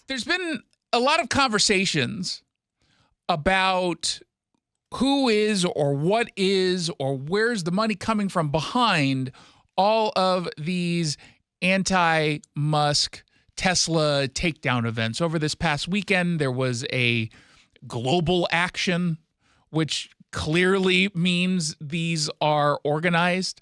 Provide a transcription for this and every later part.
There's been a lot of conversations about who is or what is or where's the money coming from behind all of these anti-Musk Tesla takedown events. Over this past weekend, there was a global action, which clearly means these are organized.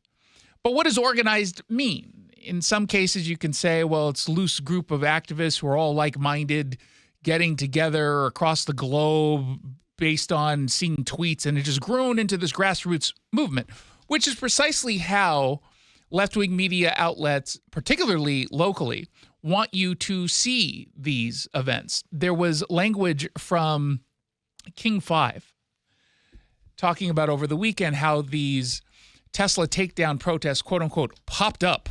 But what does organized mean? In some cases, you can say, well, it's a loose group of activists who are all like-minded, getting together across the globe based on seeing tweets, and it just grown into this grassroots movement, which is precisely how left-wing media outlets, particularly locally, want you to see these events. There was language from King 5 talking about over the weekend how these Tesla takedown protests, quote unquote, popped up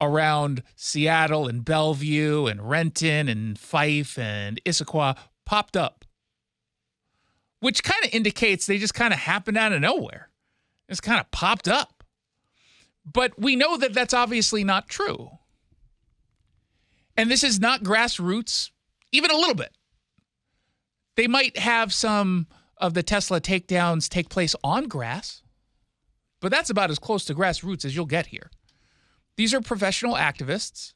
around Seattle and Bellevue and Renton and Fife and Issaquah, popped up, which kind of indicates they just kind of happened out of nowhere. It's kind of popped up. But we know that that's obviously not true. And this is not grassroots, even a little bit. They might have some of the Tesla takedowns take place on grass, but that's about as close to grassroots as you'll get here. These are professional activists.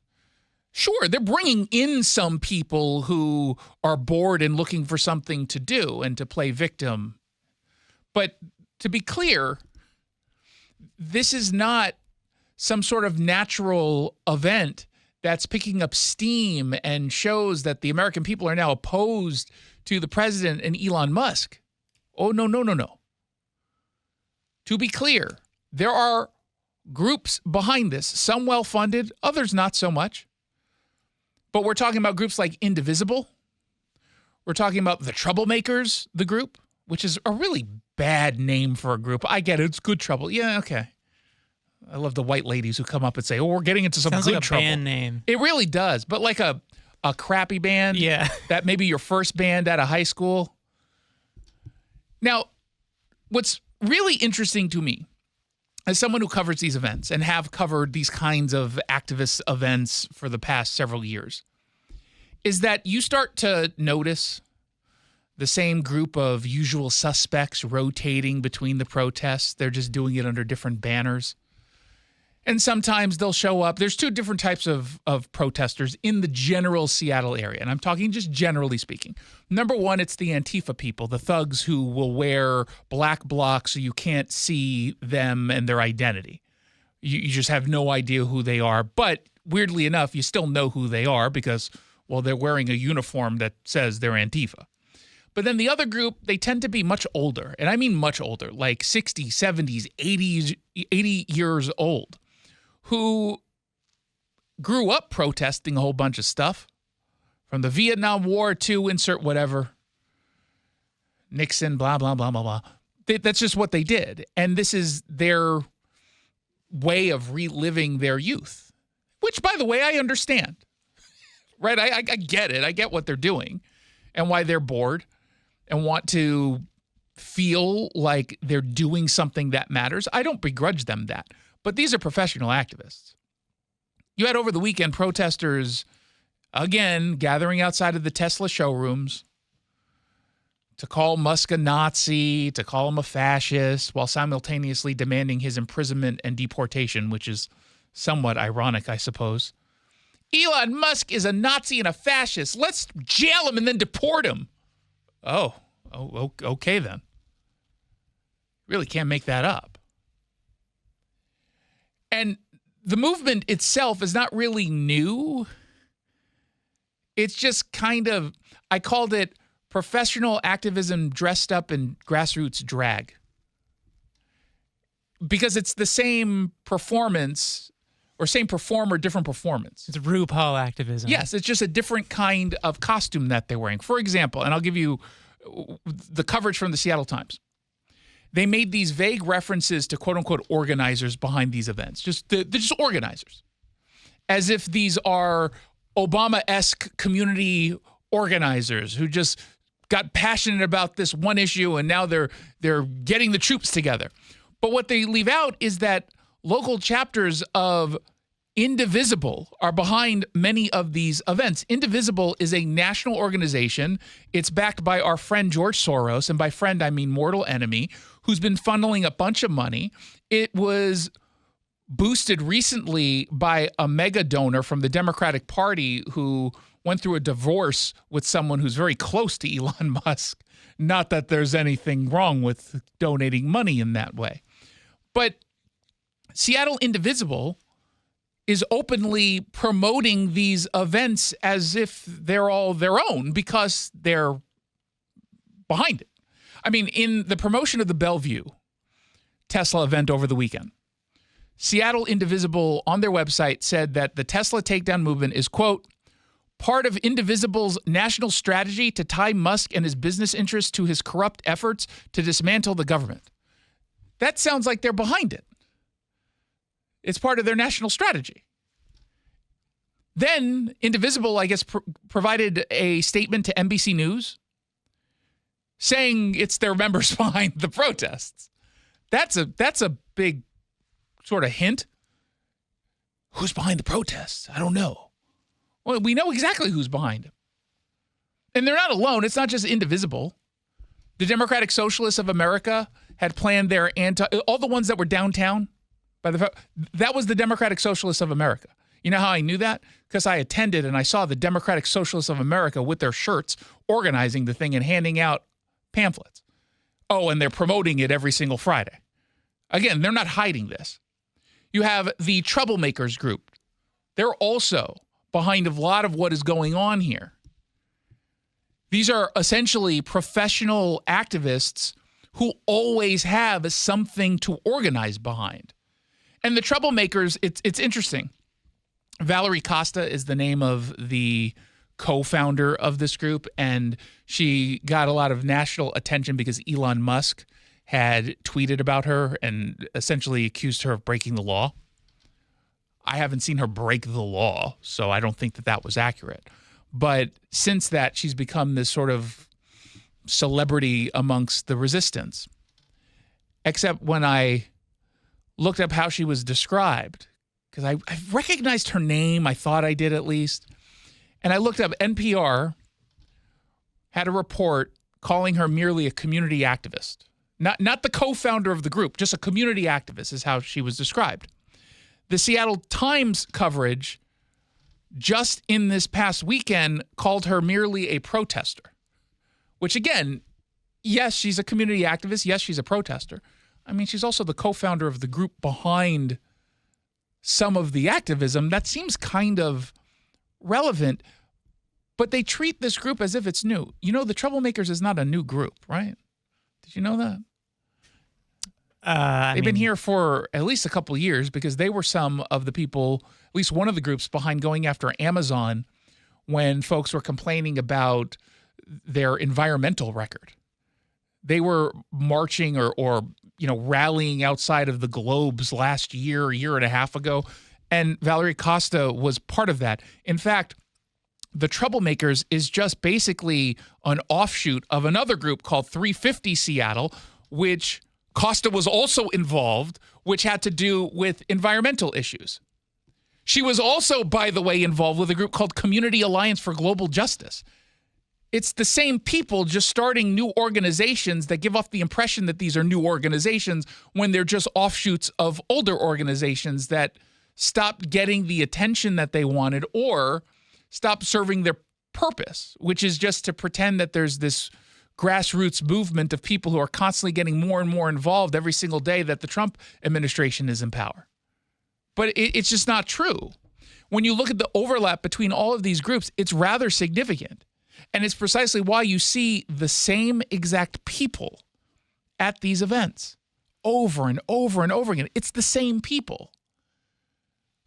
Sure, they're bringing in some people who are bored and looking for something to do and to play victim. But to be clear, this is not some sort of natural event that's picking up steam and shows that the American people are now opposed to the president and Elon Musk. Oh, no. To be clear, there are groups behind this, some well-funded, others not so much. But we're talking about groups like Indivisible. We're talking about the Troublemakers, the group, which is a really bad name for a group. I get it. It's good trouble. Yeah, okay. I love the white ladies who come up and say, oh, we're getting into some Sounds good like a trouble. band name. It really does. But like a crappy band. Yeah. That maybe your first band out of high school. Now, what's really interesting to me as someone who covers these events and have covered these kinds of activist events for the past several years, is that you start to notice the same group of usual suspects rotating between the protests. They're just doing it under different banners. And sometimes they'll show up. There's two different types of protesters in the general Seattle area. And I'm talking just generally speaking. Number one, it's the Antifa people, the thugs who will wear black blocks so you can't see them and their identity. You just have no idea who they are. But weirdly enough, you still know who they are because, well, they're wearing a uniform that says they're Antifa. But then the other group, they tend to be much older. And I mean much older, like 60s, 70s, 80s, 80 years old, who grew up protesting a whole bunch of stuff, from the Vietnam War to insert whatever, Nixon, blah, blah, blah, blah, blah. That's just what they did. And this is their way of reliving their youth, which, by the way, I understand. Right? I get it. I get what they're doing and why they're bored and want to feel like they're doing something that matters. I don't begrudge them that. But these are professional activists. You had over the weekend protesters, again, gathering outside of the Tesla showrooms to call Musk a Nazi, to call him a fascist, while simultaneously demanding his imprisonment and deportation, which is somewhat ironic, I suppose. Elon Musk is a Nazi and a fascist. Let's jail him and then deport him. Oh, okay then. Really can't make that up. And the movement itself is not really new. It's just kind of, I called it professional activism dressed up in grassroots drag. Because it's the same performance, or same performer, different performance. It's RuPaul activism. Yes, it's just a different kind of costume that they're wearing. For example, and I'll give you the coverage from the Seattle Times. They made these vague references to quote-unquote organizers behind these events. They're just organizers. As if these are Obama-esque community organizers who just got passionate about this one issue and now they're getting the troops together. But what they leave out is that local chapters of Indivisible are behind many of these events. Indivisible is a national organization. It's backed by our friend George Soros, and by friend I mean mortal enemy, who's been funneling a bunch of money. It was boosted recently by a mega donor from the Democratic Party who went through a divorce with someone who's very close to Elon Musk. Not that there's anything wrong with donating money in that way. But Seattle Indivisible is openly promoting these events as if they're all their own because they're behind it. I mean, in the promotion of the Bellevue Tesla event over the weekend, Seattle Indivisible on their website said that the Tesla takedown movement is, quote, part of Indivisible's national strategy to tie Musk and his business interests to his corrupt efforts to dismantle the government. That sounds like they're behind it. It's part of their national strategy. Then Indivisible, I guess, provided a statement to NBC News saying it's their members behind the protests. That's a big sort of hint. Who's behind the protests? I don't know. Well, we know exactly who's behind them. And they're not alone. It's not just Indivisible. The Democratic Socialists of America had planned their all the ones that were downtown. That was the Democratic Socialists of America. You know how I knew that? Because I attended and I saw the Democratic Socialists of America with their shirts organizing the thing and handing out pamphlets. Oh, and they're promoting it every single Friday. Again, they're not hiding this. You have the Troublemakers group. They're also behind a lot of what is going on here. These are essentially professional activists who always have something to organize behind. And the Troublemakers, it's interesting. Valerie Costa is the name of the co-founder of this group, and she got a lot of national attention because Elon Musk had tweeted about her and essentially accused her of breaking the law. I haven't seen her break the law, so I don't think that was accurate. But since that, she's become this sort of celebrity amongst the resistance. Except when I looked up how she was described, because I recognized her name, I thought I did at least, and I looked up NPR had a report calling her merely a community activist. Not the co-founder of the group, just a community activist is how she was described. The Seattle Times coverage just in this past weekend called her merely a protester, which again, yes, she's a community activist. Yes, she's a protester. I mean, she's also the co-founder of the group behind some of the activism. That seems kind of relevant, but they treat this group as if it's new. You know, the Troublemakers is not a new group, right? Did you know that? They've been here for at least a couple of years because they were some of the people, at least one of the groups behind going after Amazon when folks were complaining about their environmental record. They were marching or rallying outside of the Globes last year, a year and a half ago, and Valerie Costa was part of that. In fact, the Troublemakers is just basically an offshoot of another group called 350 Seattle, which Costa was also involved, which had to do with environmental issues. She was also, by the way, involved with a group called Community Alliance for Global Justice. It's the same people just starting new organizations that give off the impression that these are new organizations when they're just offshoots of older organizations that stopped getting the attention that they wanted or stopped serving their purpose, which is just to pretend that there's this grassroots movement of people who are constantly getting more and more involved every single day that the Trump administration is in power. But it's just not true. When you look at the overlap between all of these groups, it's rather significant. And it's precisely why you see the same exact people at these events over and over and over again. It's the same people.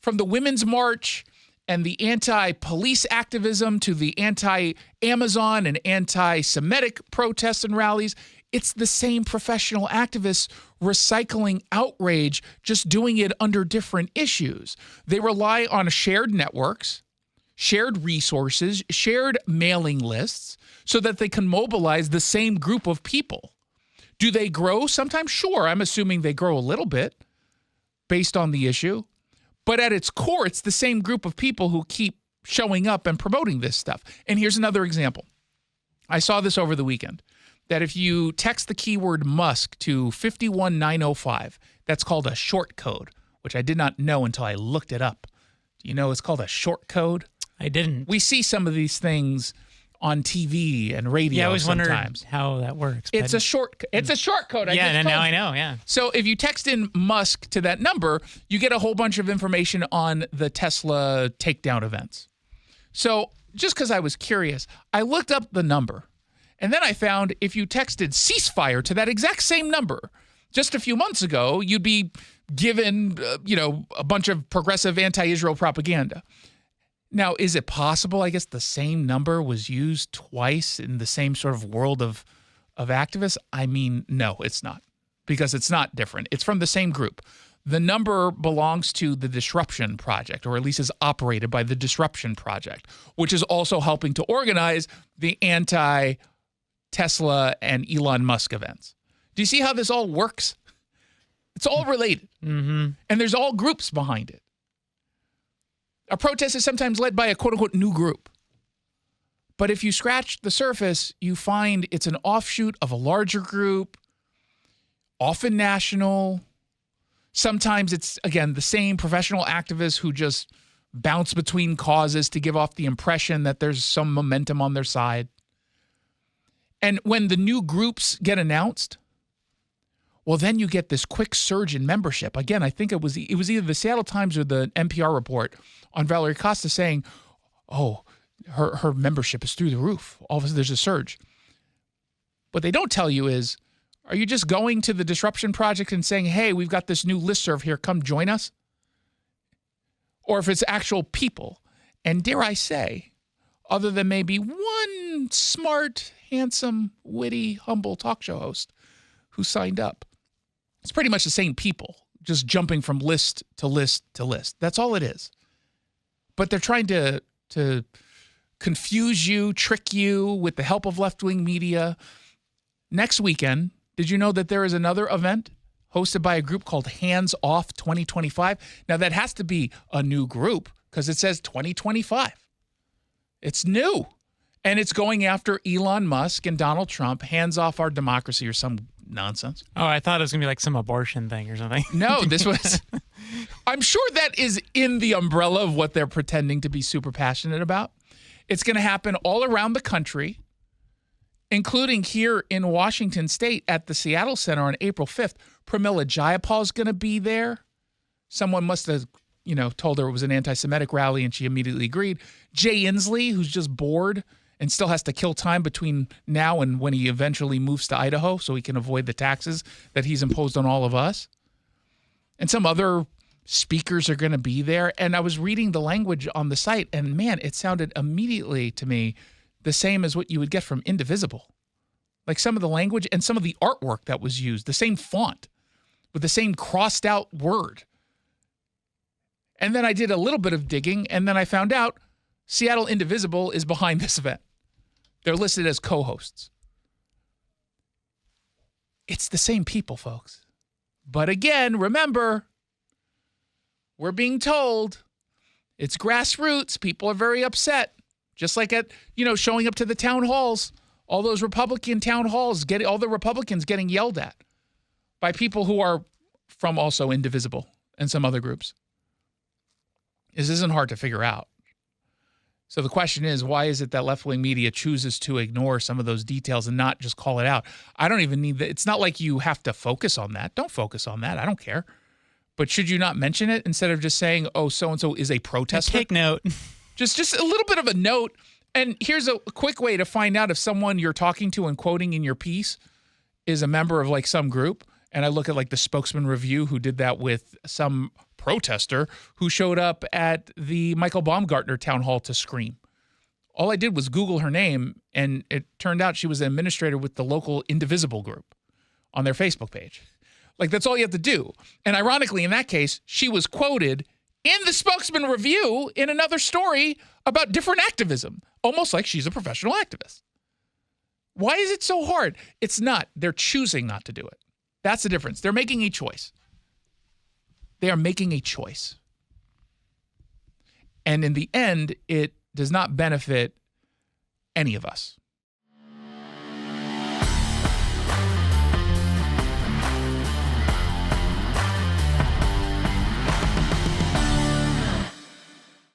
From the Women's March and the anti-police activism to the anti-Amazon and anti-Semitic protests and rallies, it's the same professional activists recycling outrage, just doing it under different issues. They rely on shared networks, shared resources, shared mailing lists, so that they can mobilize the same group of people. Do they grow? Sometimes, sure. I'm assuming they grow a little bit based on the issue. But at its core, it's the same group of people who keep showing up and promoting this stuff. And here's another example. I saw this over the weekend, that if you text the keyword Musk to 51905, that's called a short code, which I did not know until I looked it up. Do you know it's called a short code? I didn't. We see some of these things on TV and radio. Yeah, I always wondered sometimes. how that works. It's a short code. Now I know, yeah. So if you text in Musk to that number, you get a whole bunch of information on the Tesla Takedown events. So just because I was curious, I looked up the number, and then I found if you texted ceasefire to that exact same number just a few months ago, you'd be given, a bunch of progressive anti-Israel propaganda. Now, is it possible, I guess, the same number was used twice in the same sort of world of activists? I mean, no, it's not, because it's not different. It's from the same group. The number belongs to the Disruption Project, or at least is operated by the Disruption Project, which is also helping to organize the anti-Tesla and Elon Musk events. Do you see how this all works? It's all related. Mm-hmm. And there's all groups behind it. A protest is sometimes led by a quote-unquote new group. But if you scratch the surface, you find it's an offshoot of a larger group, often national. Sometimes it's, again, the same professional activists who just bounce between causes to give off the impression that there's some momentum on their side. And when the new groups get announced, well, then you get this quick surge in membership. Again, I think it was either the Seattle Times or the NPR report on Valerie Costa saying, oh, her membership is through the roof. All of a sudden, there's a surge. What they don't tell you is, are you just going to the Disruption Project and saying, hey, we've got this new listserv here, come join us? Or if it's actual people. And dare I say, other than maybe one smart, handsome, witty, humble talk show host who signed up, it's pretty much the same people, just jumping from list to list to list. That's all it is. But they're trying to confuse you, trick you with the help of left-wing media. Next weekend, did you know that there is another event hosted by a group called Hands Off 2025? Now, that has to be a new group because it says 2025. It's new. And it's going after Elon Musk and Donald Trump, hands off our democracy or some nonsense. Oh, I thought it was going to be like some abortion thing or something. No, this was... I'm sure that is in the umbrella of what they're pretending to be super passionate about. It's going to happen all around the country, including here in Washington State at the Seattle Center on April 5th. Pramila Jayapal is going to be there. Someone must have, told her it was an anti-Semitic rally, and she immediately agreed. Jay Inslee, who's just bored and still has to kill time between now and when he eventually moves to Idaho so he can avoid the taxes that he's imposed on all of us. And some other speakers are going to be there. And I was reading the language on the site, and man, it sounded immediately to me the same as what you would get from Indivisible. Like some of the language and some of the artwork that was used, the same font with the same crossed out word. And then I did a little bit of digging, and then I found out Seattle Indivisible is behind this event. They're listed as co-hosts. It's the same people, folks. But again, remember, we're being told it's grassroots. People are very upset. Just like at, showing up to the town halls, all those Republican town halls, all the Republicans getting yelled at by people who are from also Indivisible and some other groups. This isn't hard to figure out. So the question is, why is it that left-wing media chooses to ignore some of those details and not just call it out? I don't even need that. It's not like you have to focus on that. Don't focus on that. I don't care. But should you not mention it instead of just saying, oh, so-and-so is a protester? Take note. Just a little bit of a note. And here's a quick way to find out if someone you're talking to and quoting in your piece is a member of like some group. And I look at like the Spokesman Review who did that with some protester who showed up at the Michael Baumgartner town hall to scream. All I did was Google her name, and it turned out she was an administrator with the local Indivisible group on their Facebook page. Like, that's all you have to do. And ironically, in that case, she was quoted in the Spokesman Review in another story about different activism, almost like she's a professional activist. Why is it so hard? It's not. They're choosing not to do it. That's the difference. They're making a choice. They are making a choice. And in the end, it does not benefit any of us.